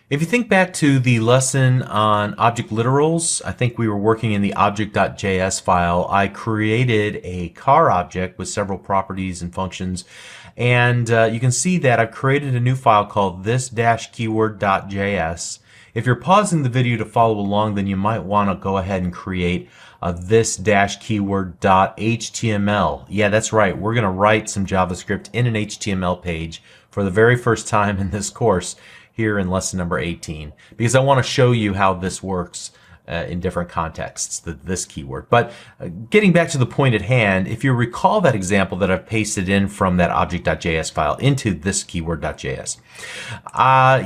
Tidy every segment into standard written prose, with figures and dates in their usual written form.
If you think back to the lesson on object literals, I think we were working in the object.js file. I created a car object with several properties and functions, and you can see that I've created a new file called this-keyword.js. If you're pausing the video to follow along, then you might want to go ahead and create a this-keyword.html. Yeah, that's right. We're going to write some JavaScript in an HTML page for the very first time in this course here in lesson number 18, because I want to show you how this works in different contexts, this keyword. But getting back to the point at hand, if you recall that example that I've pasted in from that object.js file into this keyword.js,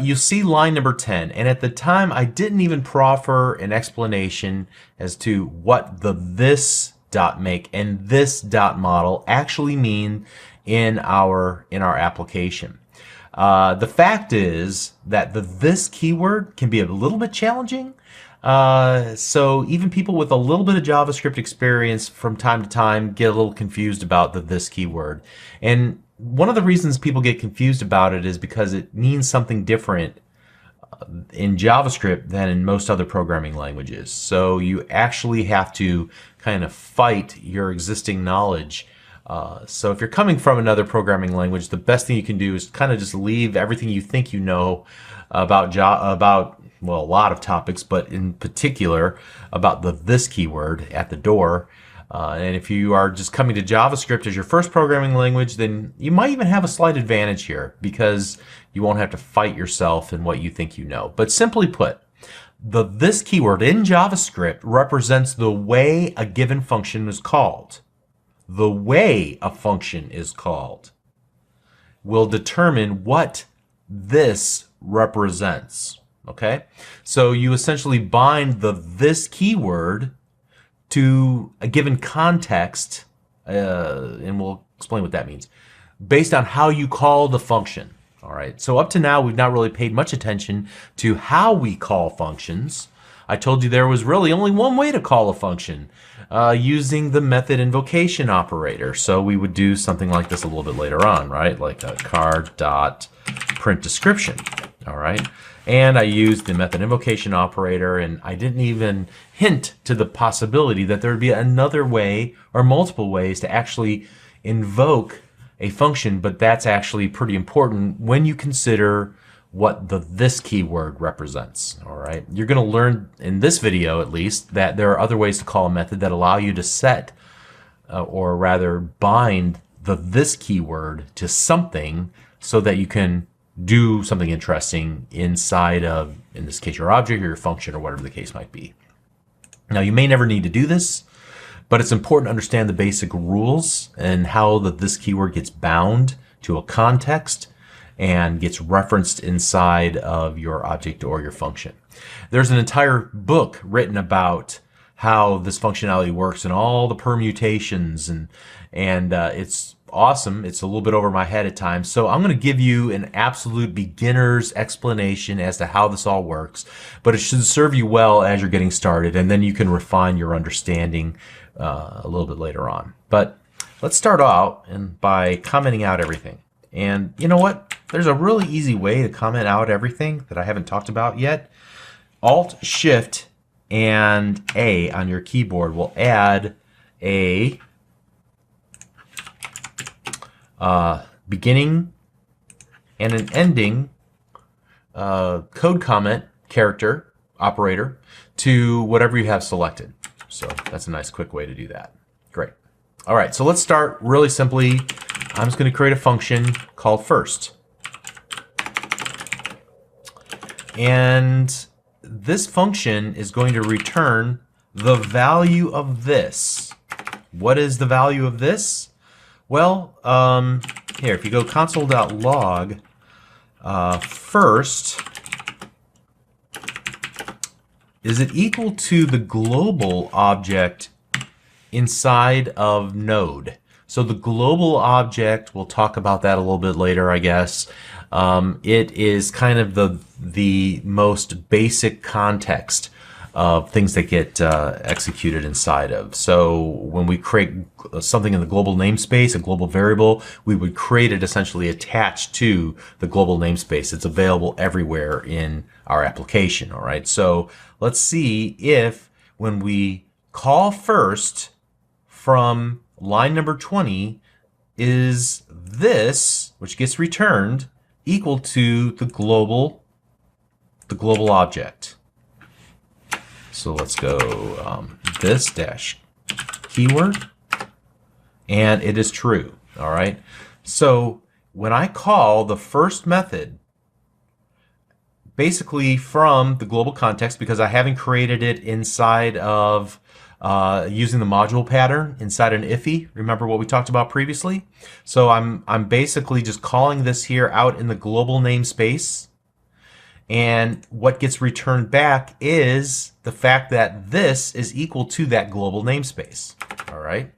you'll see line number 10. And at the time, I didn't even proffer an explanation as to what the this.make and this.model actually mean in our application. The fact is that the this keyword can be a little bit challenging. So even people with a little bit of JavaScript experience from time to time get a little confused about the this keyword. And one of the reasons people get confused about it is because it means something different in JavaScript than in most other programming languages. So you actually have to kind of fight your existing knowledge. So if you're coming from another programming language, the best thing you can do is kind of just leave everything you think you know about well, a lot of topics, but in particular about the this keyword at the door. And if you are just coming to JavaScript as your first programming language, then you might even have a slight advantage here because you won't have to fight yourself in what you think you know. But simply put, the this keyword in JavaScript represents the way a given function is called. The way a function is called will determine what this represents. Okay, so you essentially bind the this keyword to a given context, and we'll explain what that means, based on how you call the function. All right, so up to now, we've not really paid much attention to how we call functions. I told you there was really only one way to call a function, using the method invocation operator. So we would do something like this a little bit later on, right? Like a car.printDescription, all right? And I used the method invocation operator, and I didn't even hint to the possibility that there would be another way or multiple ways to actually invoke a function, but that's actually pretty important when you consider what the this keyword represents. All right, you're going to learn in this video at least that there are other ways to call a method that allow you to set or rather bind the this keyword to something so that you can do something interesting inside of, in this case, your object or your function or whatever the case might be. Now, you may never need to do this, but it's important to understand the basic rules and how this keyword gets bound to a context and gets referenced inside of your object or your function. There's an entire book written about how this functionality works and all the permutations, and it's awesome. It's a little bit over my head at times. So I'm going to give you an absolute beginner's explanation as to how this all works, but it should serve you well as you're getting started, and then you can refine your understanding a little bit later on. But let's start out by commenting out everything. And you know what? There's a really easy way to comment out everything that I haven't talked about yet. Alt, Shift, and A on your keyboard will add a beginning and an ending code comment character operator to whatever you have selected. So that's a nice quick way to do that. Great. All right, so let's start really simply. I'm just going to create a function called first. And this function is going to return the value of this. What is the value of this? Well, here, if you go console.log, first, is it equal to the global object inside of Node? So the global object, we'll talk about that a little bit later, I guess. It is kind of the most basic context of things that get executed inside of. So when we create something in the global namespace, a global variable, we would create it essentially attached to the global namespace. It's available everywhere in our application. All right. So let's see if when we call first from line number 20, is this, which gets returned, equal to the global object. So let's go this dash keyword, and it is true. All right. So when I call the first method, basically from the global context, because I haven't created it inside of using the module pattern inside an IIFE. Remember what we talked about previously? So I'm basically just calling this here out in the global namespace. And what gets returned back is the fact that this is equal to that global namespace. All right.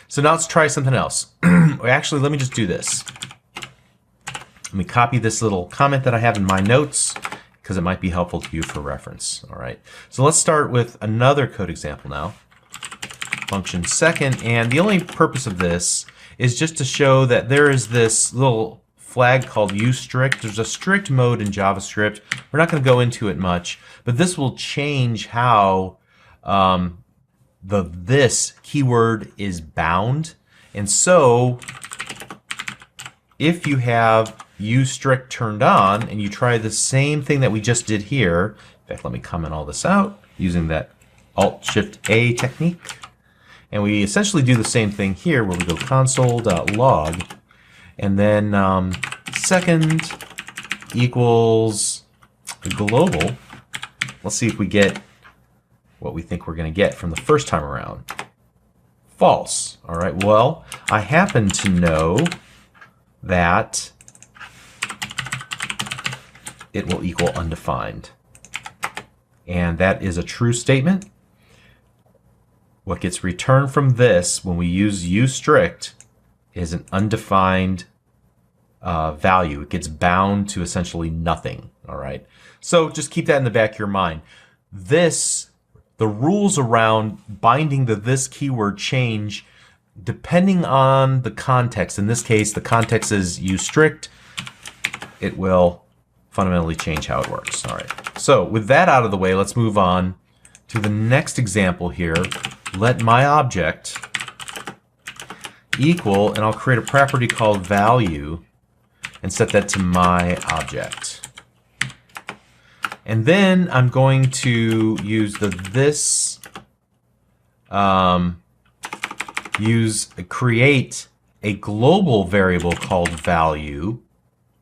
So now let's try something else. Actually, let me just do this. Let me copy this little comment that I have in my notes because it might be helpful to you for reference. All right. So let's start with another code example now. Function second. And the only purpose of this is just to show that there is this little flag called useStrict. There's a strict mode in JavaScript. We're not going to go into it much, but this will change how this keyword is bound. And so if you have useStrict turned on and you try the same thing that we just did here, in fact, let me comment all this out using that Alt-Shift-A technique. And we essentially do the same thing here where we go console.log and then second equals global. Let's see if we get what we think we're going to get from the first time around. False. All right. Well, I happen to know that it will equal undefined. And that is a true statement. What gets returned from this when we use useStrict is an undefined value. It gets bound to essentially nothing. All right. So just keep that in the back of your mind. The rules around binding the this keyword change depending on the context. In this case, the context is useStrict. It will fundamentally change how it works. All right. So with that out of the way, let's move on to the next example here. Let my object equal, and I'll create a property called value and set that to my object. And then I'm going to use create a global variable called value,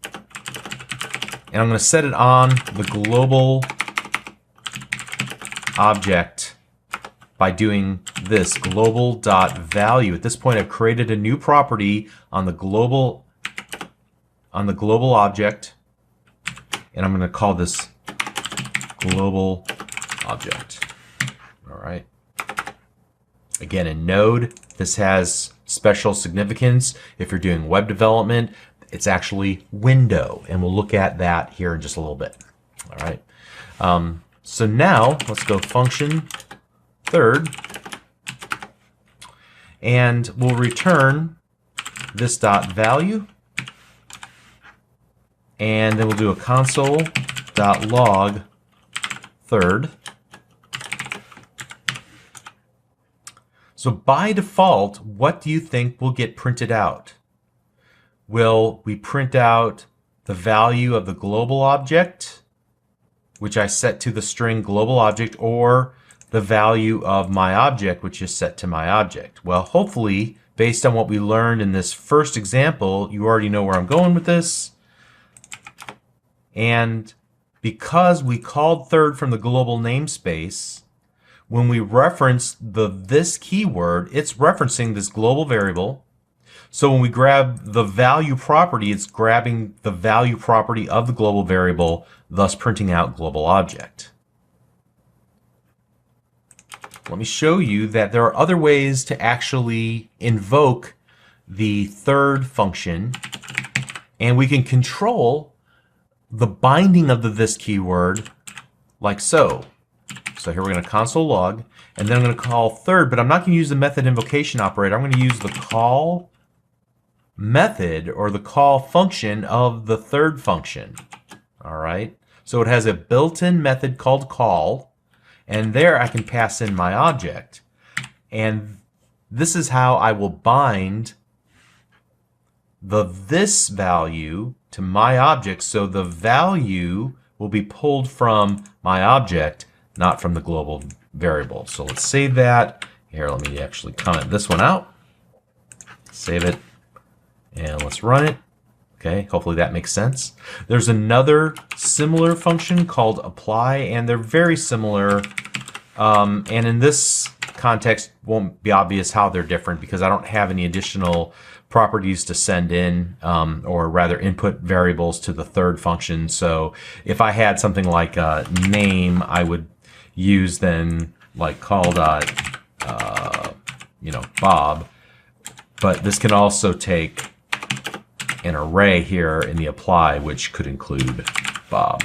and I'm going to set it on the global object by doing this global.value. At this point, I've created a new property on the global object, and I'm going to call this global object. All right. Again, in Node, this has special significance. If you're doing web development, it's actually window, and we'll look at that here in just a little bit. All right. So now let's go function third, and we'll return this dot value, and then we'll do a console.log third. So by default, what do you think will get printed out? Will we print out the value of the global object, which I set to the string global object, or the value of my object, which is set to my object? Well, hopefully, based on what we learned in this first example, you already know where I'm going with this. And because we called third from the global namespace, when we reference this keyword, it's referencing this global variable. So when we grab the value property, it's grabbing the value property of the global variable, thus printing out global object. Let me show you that there are other ways to actually invoke the third function, and we can control the binding of the this keyword like so. So here we're going to console log, and then I'm going to call third, but I'm not going to use the method invocation operator. I'm going to use the call method or the call function of the third function. All right. So it has a built-in method called call, and there I can pass in my object. And this is how I will bind the this value to my object, so the value will be pulled from my object, not from the global variable. So let's save that. Here, let me actually comment this one out. Save it, and let's run it. Okay, hopefully that makes sense. There's another similar function called apply, and they're very similar. And in this context, won't be obvious how they're different because I don't have any additional properties to send in, or rather input variables to the third function. So if I had something like name, I would use then like call dot, Bob. But this can also take an array here in the apply, which could include Bob.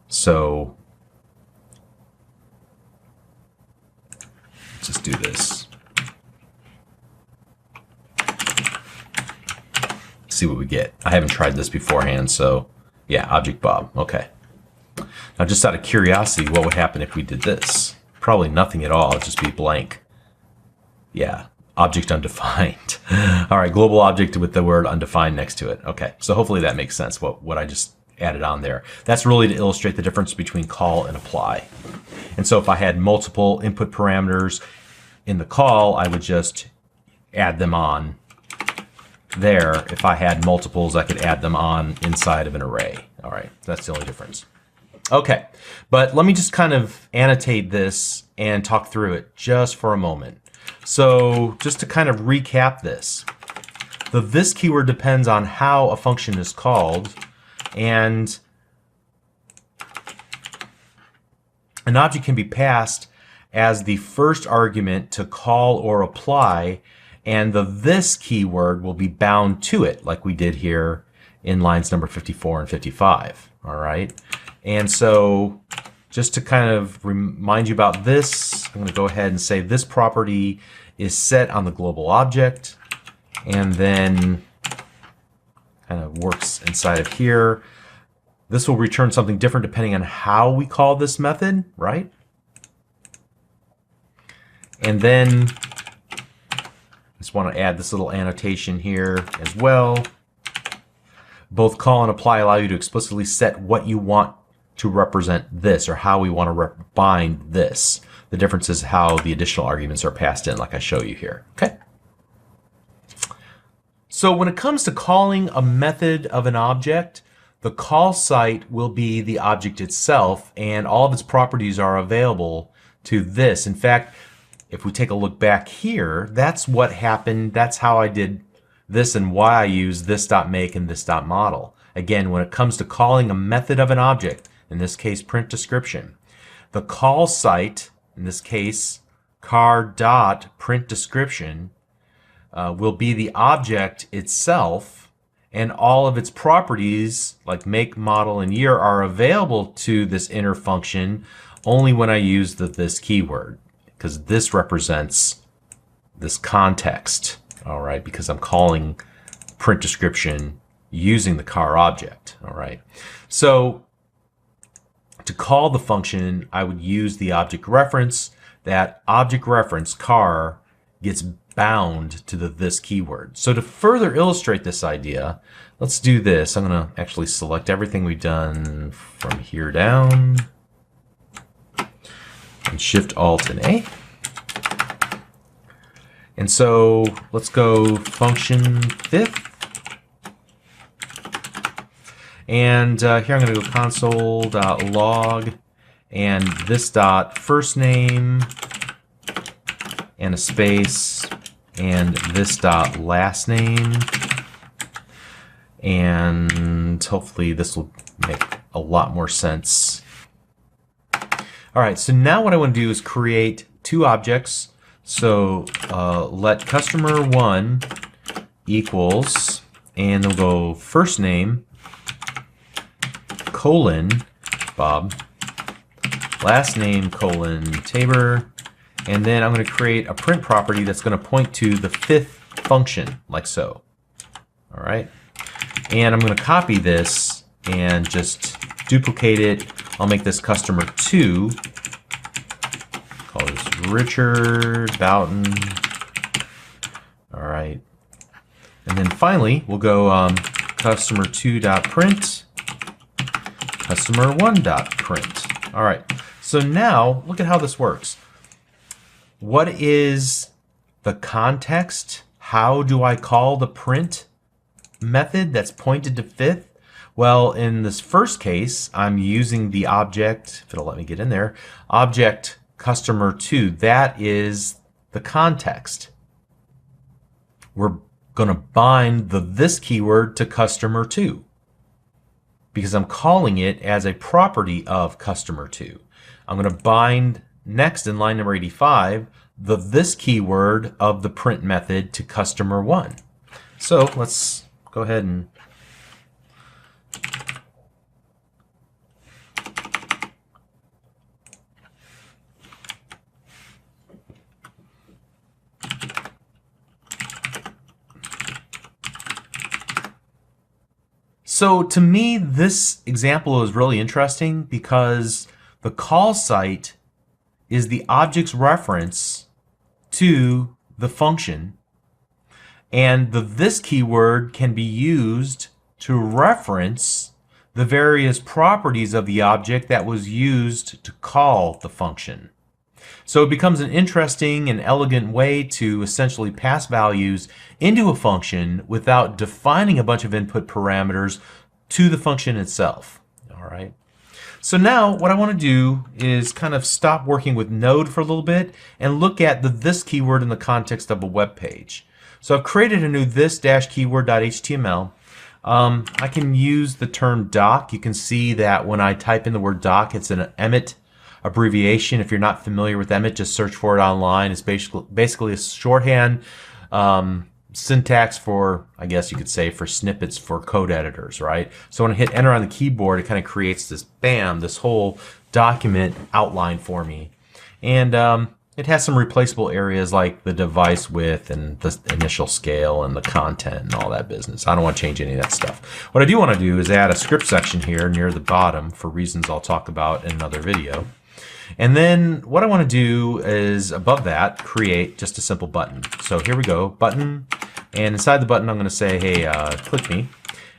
So let's just do this. See what we get. I haven't tried this beforehand, so yeah, object Bob. Okay. Now, just out of curiosity, what would happen if we did this? Probably nothing at all. It'd just be blank. Yeah, object undefined. All right, global object with the word undefined next to it. Okay, so hopefully that makes sense, what I just added on there. That's really to illustrate the difference between call and apply. And so if I had multiple input parameters in the call, I would just add them on there. If I had multiples, I could add them on inside of an array. All right, that's the only difference. Okay, but let me just kind of annotate this and talk through it just for a moment. So just to kind of recap this, the this keyword depends on how a function is called, and an object can be passed as the first argument to call or apply, and the this keyword will be bound to it, like we did here in lines number 54 and 55. All right. And so just to kind of remind you about this, I'm going to go ahead and say this property is set on the global object, and then kind of works inside of here. This will return something different depending on how we call this method, right? And then just want to add this little annotation here as well. Both call and apply allow you to explicitly set what you want to represent this, or how we want to bind this. The difference is how the additional arguments are passed in, like I show you here. Okay. So when it comes to calling a method of an object, the call site will be the object itself, and all of its properties are available to this. In fact, if we take a look back here, that's what happened. That's how I did this and why I use this.make and this.model. Again, when it comes to calling a method of an object, in this case print description, the call site, in this case car.printDescription, will be the object itself, and all of its properties like make, model, and year are available to this inner function only when I use the this keyword, because this represents this context. All right, because I'm calling print description using the car object. All right, so to call the function, I would use the object reference. That object reference car gets bound to the this keyword. So to further illustrate this idea, let's do this. I'm going to actually select everything we've done from here down and Shift Alt and A. And so let's go function fifth. And here I'm going to go console.log and this dot first name and a space and this dot last name. And hopefully this will make a lot more sense. All right, so now what I want to do is create two objects. So let customer1 equals, and we'll go first name, colon, Bob, last name colon Tabor, and then I'm going to create a print property that's going to point to the fifth function, like so. All right, and I'm going to copy this and just duplicate it. I'll make this customer 2. Call this Richard Boughton. All right, and then finally we'll go customer2.print, customer1.print. All right, so now look at how this works. What is the context? How do I call the print method that's pointed to fifth? Well, in this first case, I'm using the object, if it'll let me get in there, object customer2. That is the context. We're going to bind the this keyword to customer2 because I'm calling it as a property of customer2. I'm going to bind next in line number 85 the this keyword of the print method to customer1. So let's go ahead and so to me, this example is really interesting because the call site is the object's reference to the function, and the this keyword can be used to reference the various properties of the object that was used to call the function. So it becomes an interesting and elegant way to essentially pass values into a function without defining a bunch of input parameters to the function itself. All right. So now what I want to do is kind of stop working with Node for a little bit and look at the this keyword in the context of a web page. So I've created a new this-keyword.html. I can use the term doc. You can see that when I type in the word doc, it's an Emmet abbreviation. If you're not familiar with Emmet, just search for it online. It's basically a shorthand syntax for, I guess you could say, for snippets for code editors, right? So when I hit enter on the keyboard, it kind of creates this, bam, this whole document outline for me. And it has some replaceable areas like the device width and the initial scale and the content and all that business. I don't want to change any of that stuff. What I do want to do is add a script section here near the bottom for reasons I'll talk about in another video. And then what I want to do is above that create just a simple button. So here we go, button, and inside the button I'm going to say, hey, click me,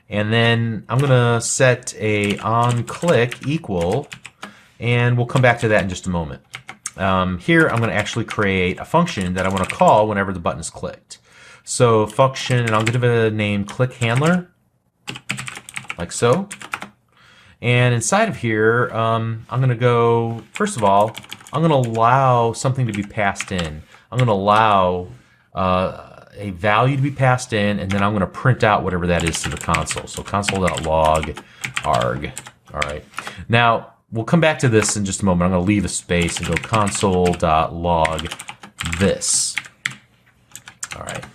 and then I'm going to set a on click equal, and we'll come back to that in just a moment. Here I'm going to actually create a function that I want to call whenever the button is clicked. So function, and I'll give it a name, click handler, like so. And inside of here, I'm going to go, first of all, I'm going to allow something to be passed in. I'm going to allow a value to be passed in, and then I'm going to print out whatever that is to the console. So console.log arg. All right. Now, we'll come back to this in just a moment. I'm going to leave a space and go console.log this. All right.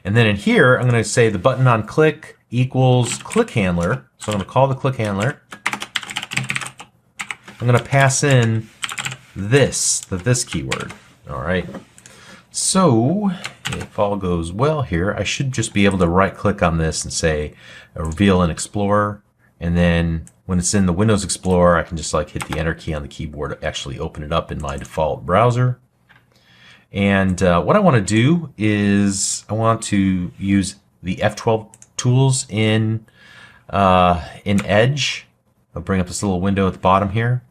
And then in here, I'm going to say the button on click equals click handler. So I'm going to call the click handler. I'm going to pass in this, the this keyword. All right. So if all goes well here, I should just be able to right click on this and say reveal in Explorer. And then when it's in the Windows Explorer, I can just like hit the enter key on the keyboard to actually open it up in my default browser. And what I want to do is I want to use the F12 tools in Edge. I'll bring up this little window at the bottom here.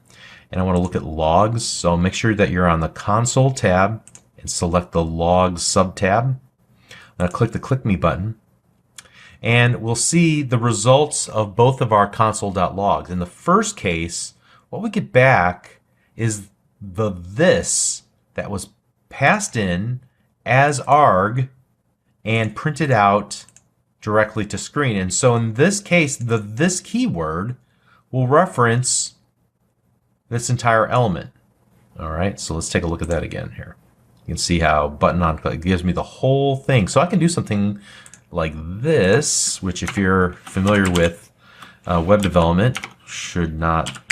And I want to look at logs. So make sure that you're on the console tab and select the logs subtab. I'm going to click the click me button. And we'll see the results of both of our console.logs. In the first case, what we get back is the this that was passed in as arg and printed out directly to screen. And so in this case, the this keyword will reference this entire element. All right, so let's take a look at that again here. You can see how button on click gives me the whole thing. So I can do something like this, which if you're familiar with web development, should not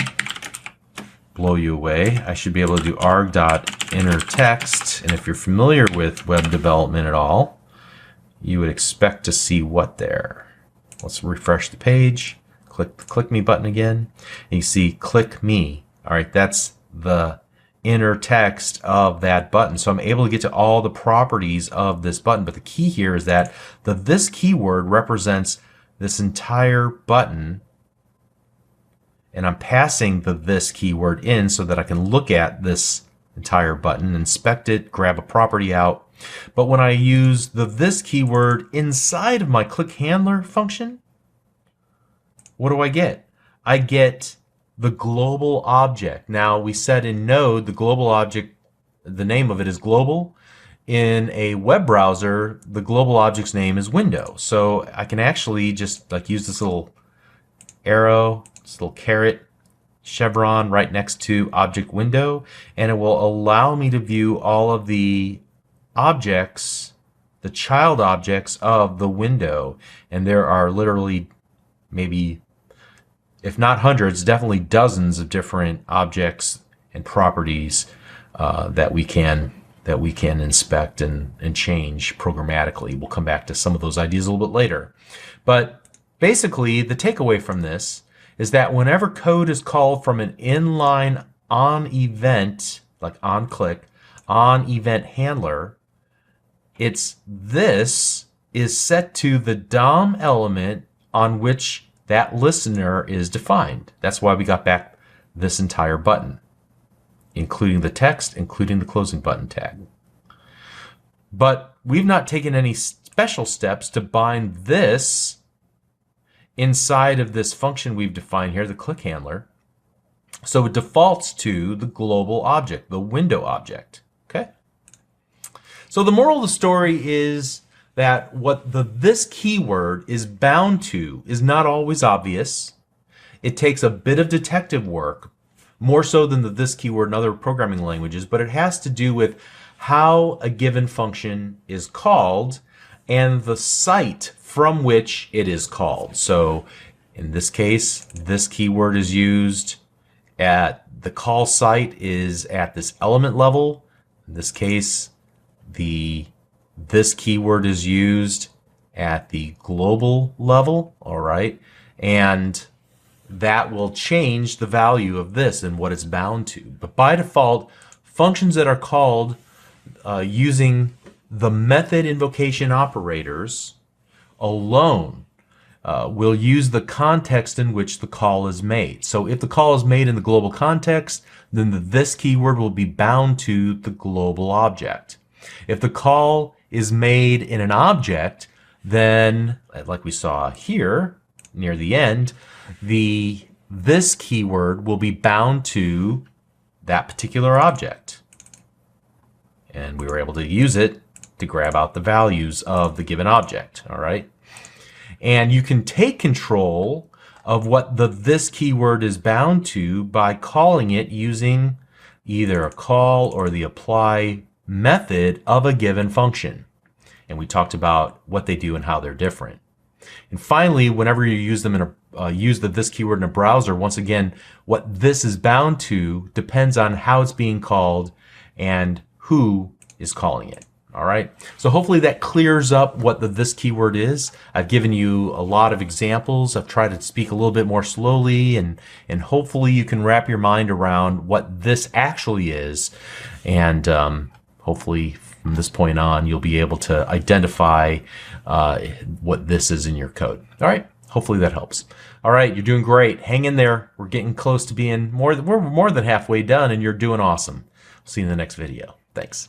blow you away, I should be able to do arg.innerText. And if you're familiar with web development at all, you would expect to see what there? Let's refresh the page. Click the Click Me button again. And you see Click Me. All right, that's the inner text of that button. So I'm able to get to all the properties of this button. But the key here is that the this keyword represents this entire button. And I'm passing the this keyword in so that I can look at this entire button, inspect it, grab a property out. But when I use the this keyword inside of my click handler function, what do I get? I get the global object. Now we said in Node, the global object, the name of it is global. In a web browser, the global object's name is window. So I can actually just like use this little arrow, this little caret, chevron right next to object window, and it will allow me to view all of the objects, the child objects of the window. And there are literally maybe, if not hundreds, definitely dozens of different objects and properties that we can inspect and change programmatically. We'll come back to some of those ideas a little bit later. But basically, the takeaway from this is that whenever code is called from an inline on event, like on click, on event handler, this is set to the DOM element on which that listener is defined. That's why we got back this entire button, including the text, including the closing button tag. But we've not taken any special steps to bind this inside of this function we've defined here, the click handler. So it defaults to the global object, the window object. Okay? So the moral of the story is that what this keyword is bound to is not always obvious. It takes a bit of detective work, more so than the this keyword in other programming languages, but it has to do with how a given function is called and the site from which it is called. So in this case, this keyword is used at the call site is at this element level. In this case, this keyword is used at the global level, all right? And that will change the value of this and what it's bound to. But by default, functions that are called using the method invocation operators alone will use the context in which the call is made. So if the call is made in the global context, then the this keyword will be bound to the global object. If the call is made in an object, then, like we saw here near the end, this keyword will be bound to that particular object. And we were able to use it to grab out the values of the given object, all right? And you can take control of what this keyword is bound to by calling it using either a call or the apply method of a given function. And we talked about what they do and how they're different. And finally, whenever you use them in use this keyword in a browser, once again, what this is bound to depends on how it's being called and who is calling it. All right. So hopefully that clears up what this keyword is. I've given you a lot of examples. I've tried to speak a little bit more slowly, and hopefully you can wrap your mind around what this actually is. And hopefully from this point on, you'll be able to identify what this is in your code. All right. Hopefully that helps. All right. You're doing great. Hang in there. We're getting close to being we're more than halfway done, and you're doing awesome. See you in the next video. Thanks.